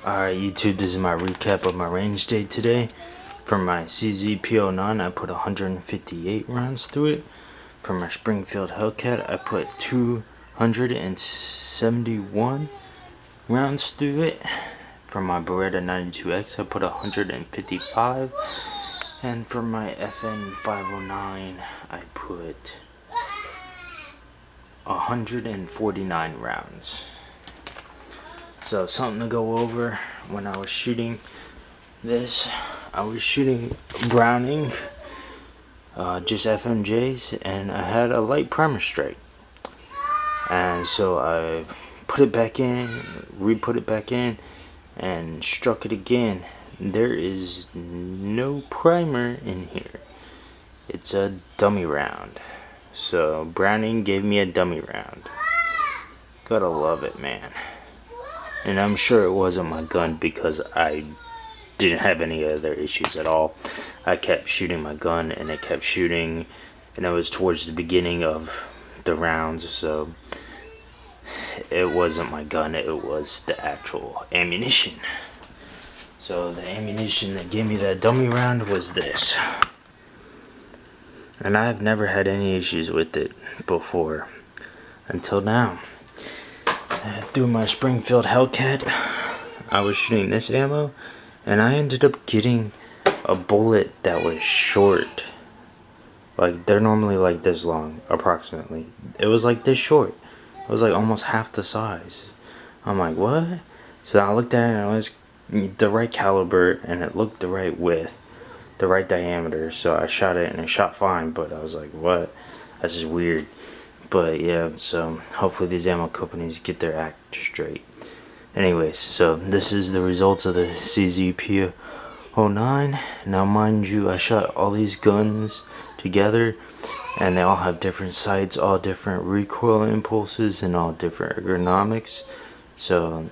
Alright YouTube, this is my recap of my range day today. For my CZ-P09 I put 158 rounds through it. For my Springfield Hellcat I put 271 rounds through it. For my Beretta 92X I put 155. And for my FN509 I put 149 rounds. So something to go over when I was shooting this. I was shooting Browning, just FMJs, and I had a light primer strike. And so I put it back in, re-put it back in, and struck it again. There is no primer in here. It's a dummy round. So Browning gave me a dummy round. Gotta love it, man. And I'm sure it wasn't my gun because I didn't have any other issues at all. I kept shooting my gun and it kept shooting, and it was towards the beginning of the rounds, so it wasn't my gun, it was the actual ammunition. So the ammunition that gave me that dummy round was this. And I've never had any issues with it before until now. Through my Springfield Hellcat I was shooting this ammo, and I ended up getting a bullet that was short. Like, they're normally like this long, approximately. It was like this short. It was like almost half the size. I'm like, what? So I looked at it and it was the right caliber and it looked the right width, the right diameter. So I shot it and it shot fine, but I was like, what? That's just weird. But yeah, so hopefully these ammo companies get their act straight. Anyways, so this is the results of the CZ-P09. Now mind you, I shot all these guns together and they all have different sights, all different recoil impulses, and all different ergonomics. So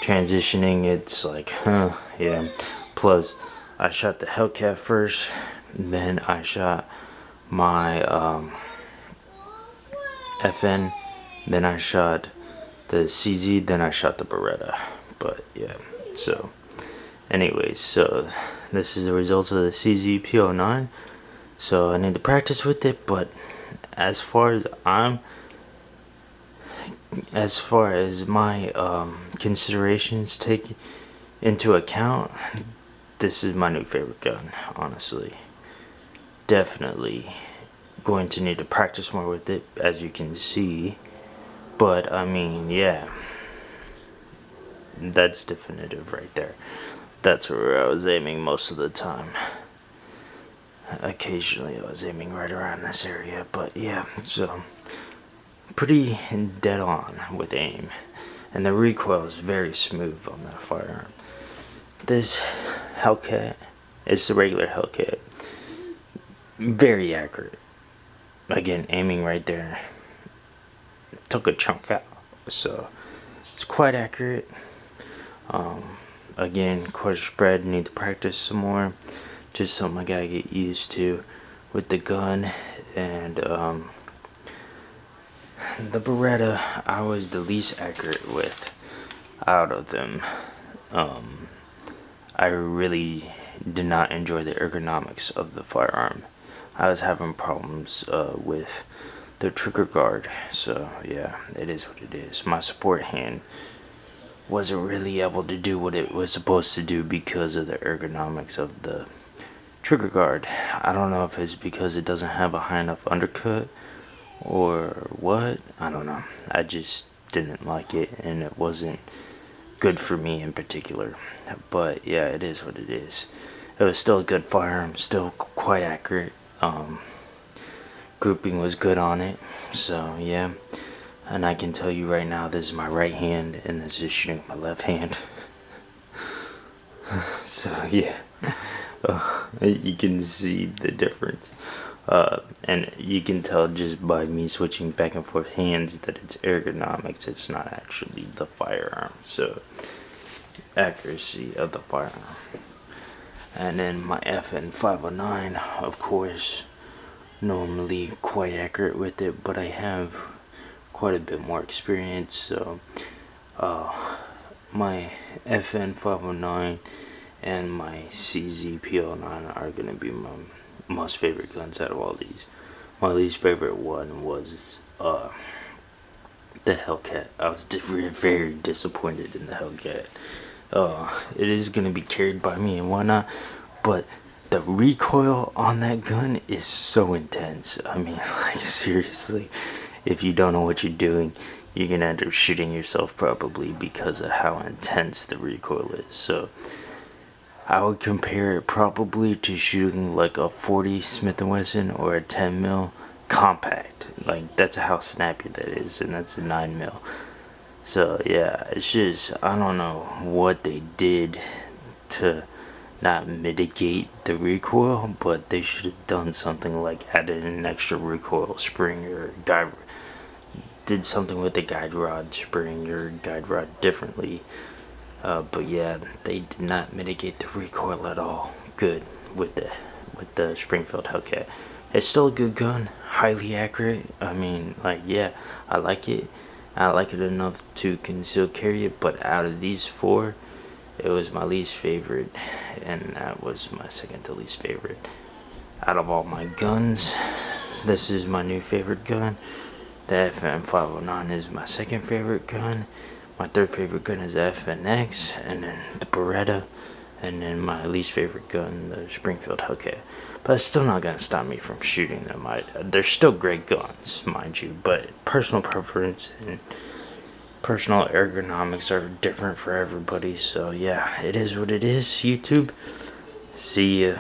transitioning, it's like, yeah. Plus I shot the Hellcat first, then I shot my FN, then I shot the CZ, then I shot the Beretta. But yeah, so anyways, so this is the results of the CZ-P09. So I need to practice with it, but as far as my considerations take into account, this is my new favorite gun, honestly. Definitely going to need to practice more with it, as you can see. But I mean, yeah, that's definitive right there. That's where I was aiming most of the time. Occasionally I was aiming right around this area, but yeah, so pretty dead on with aim, and the recoil is very smooth on that firearm. This Hellcat is the regular Hellcat, very accurate. Again, aiming right there, took a chunk out, so it's quite accurate. Again, quarter spread, need to practice some more, just something I gotta get used to with the gun. And the Beretta I was the least accurate with out of them. I really did not enjoy the ergonomics of the firearm. I was having problems with the trigger guard, so yeah, it is what it is. My support hand wasn't really able to do what it was supposed to do because of the ergonomics of the trigger guard. I don't know if it's because it doesn't have a high enough undercut or what, I don't know. I just didn't like it, and it wasn't good for me in particular. But yeah, it is what it is. It was still a good firearm, still quite accurate. Grouping was good on it, so yeah. And I can tell you right now, this is my right hand and this is shooting my left hand. So yeah, you can see the difference, and you can tell just by me switching back and forth hands that it's ergonomics, it's not actually the firearm. So accuracy of the firearm. And then my FN509, of course, normally quite accurate with it, but I have quite a bit more experience, so my FN 509 and my CZ-P09 are gonna be my most favorite guns out of all these. My least favorite one was the Hellcat. I was very disappointed in the Hellcat. It is gonna be carried by me and whatnot, but the recoil on that gun is so intense. I mean, like, seriously, if you don't know what you're doing, you're gonna end up shooting yourself probably because of how intense the recoil is. So I would compare it probably to shooting like a 40 Smith & Wesson or a 10 mil compact. Like, that's how snappy that is, and that's a 9 mil. So yeah, it's just, I don't know what they did to not mitigate the recoil, but they should have done something like added an extra recoil spring, or did something with the guide rod spring or guide rod differently. But yeah, they did not mitigate the recoil at all good with the Springfield Hellcat. It's still a good gun, highly accurate. I mean, like, yeah, I like it. I like it enough to conceal carry it, but out of these four, it was my least favorite, and that was my second to least favorite. Out of all my guns, this is my new favorite gun. The FN 509 is my second favorite gun. My third favorite gun is the FNX, and then the Beretta, and then my least favorite gun, the Springfield Hellcat. But it's still not gonna stop me from shooting them. They're still great guns, mind you, but personal preference and personal ergonomics are different for everybody. So yeah, it is what it is, YouTube. See ya.